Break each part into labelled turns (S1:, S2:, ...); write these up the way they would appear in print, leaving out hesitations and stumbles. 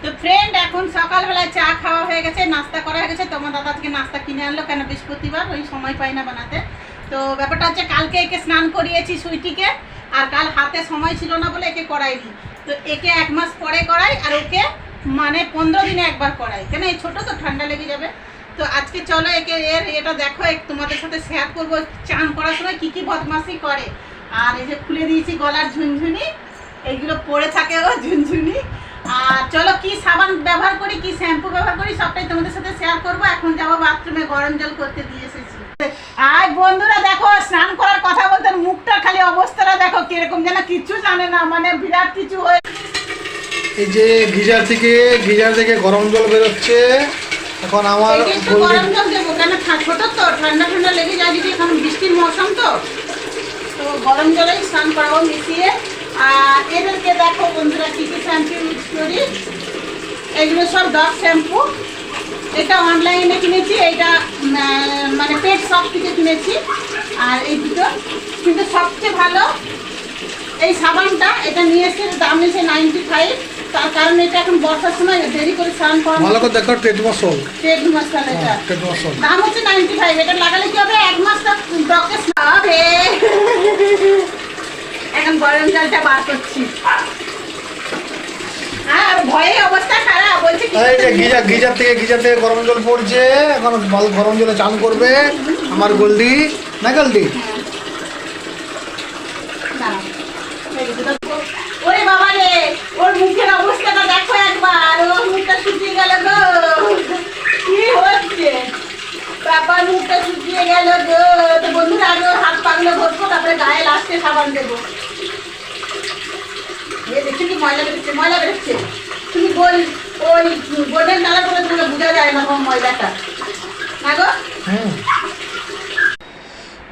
S1: তো ফ্রেন্ড, এখন সকালবেলায় চা খাওয়া হয়ে গেছে, নাস্তা করা হয়ে গেছে। তোমার দাদা থেকে নাস্তা কিনে আনলো, কেন বৃহস্পতিবার, ওই সময় পাই না বানাতে। তো ব্যাপারটা হচ্ছে, কালকে একে স্নান করিয়েছি সুইটিকে, আর কাল হাতে সময় ছিল না বলে একে করাইনি। তো একে 1 মাস পরে করাই, আর ওকে মানে 15 দিনে একবার করাই, কেন এই ছোটো তো ঠান্ডা লেগে যাবে। তো আজকে চলো একে এটা দেখো, তোমাদের সাথে শেয়ার করবো চান করার সময় কী কী বদমাশি করে। আর এই যে খুলে দিয়েছি গলার ঝুনঝুনি, এইগুলো পরে থাকে ও ঝুনঝুনি। আর চলো কি সাবান ব্যবহার করি, কি শ্যাম্পু ব্যবহার করি, সবটাই তোমাদের সাথে শেয়ার করবো। এখন যাবো বাথরুমে, গরম জল করতে দিয়ে এসেছি। আর বন্ধুরা দেখো, স্নান করার কথা বলতে মুখটা খালি অবস্থাটা দেখো কিরকম, যেন কিচ্ছু জানে না, মানে বিরাট কিছু হয়ে।
S2: এই যে গিজার থেকে গরম জল বেরোচ্ছে। এখন আমার
S1: গরম জল দেবো, কেন ছোট তো ঠান্ডা ঠান্ডা লেগে যায়, যদি এখন বৃষ্টির মৌসুম তো গরম জলেই স্নান করাবো মিশিয়ে। আর এদেরকে দেখো বন্ধুরা কী কী শ্যাম্পু ইউজ করি। এগুলো সব ডগ শ্যাম্পু, এটা অনলাইনে কিনেছি, এটা মানে পেট শপ থেকে কিনেছি। আর এই দুটো কিন্তু সবচেয়ে ভালো এই সাবানটা, এটা নিয়ে এসে দাম নিয়েছে 95। তার কারণ এটা এখন বর্ষার সময় দেরি করে স্নান করা।
S2: ভালো করে দেখো, টেড মশল,
S1: এটা দাম হচ্ছে 95। এটা লাগালে কি হবে, 1 মাস ডগকে হবে। এখন গরম জলটা বার করছি, আর ভয়ে অবস্থা খারাপ বলছে।
S2: এই যে গিজার থেকে গরম জল পড়ছে, এখন গরম জলে চান করবে আমার গোল্ডি, না গোল্ডি?
S1: ওরে বাবা রে, ওর মুখের অবস্থাটা দেখো একবার, ওর মুখটা শুকিয়ে গেল গো। কি হচ্ছে বাবার, মুখটা শুকিয়ে গেল গো। তো বন্ধুরা, আগে ওর হাত পাগুলো ধরবো, তারপরে গায়ে লাস্টে সাবান দেবো। দেখছি কি ময়লা বেরোচ্ছে। তুমি ওই গোল্ডেন কালার করে তোমাকে বোঝা যায় না ময়লাটা, না গো?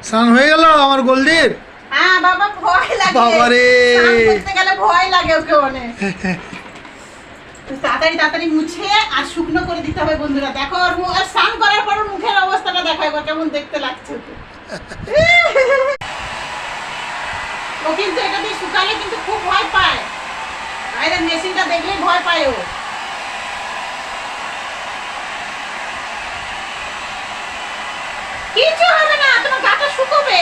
S2: স্নান হয়ে গেল আমার গোল্ডির।
S1: হ্যাঁ বাবা, ভয় লাগে,
S2: বাবারে
S1: স্নান করতে গেলে ভয় লাগে ওকে অনেক। তাড়াতাড়ি মুছে আর শুকনো করে দিতে হবে বন্ধুরা। দেখো আর স্নান করার পর মুখের অবস্থাটা দেখো একবার, কেমন দেখতে লাগছে ওকে। ও কিন্তু এটা দিয়ে শুকালে কিন্তু খুব ভয় পায়, আর মেশিনটা দেখলেই ভয় পায় ও। কিছু হবে না, তোমার গাটা শুকোবে।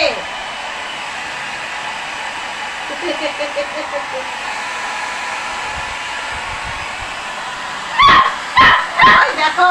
S1: দেখো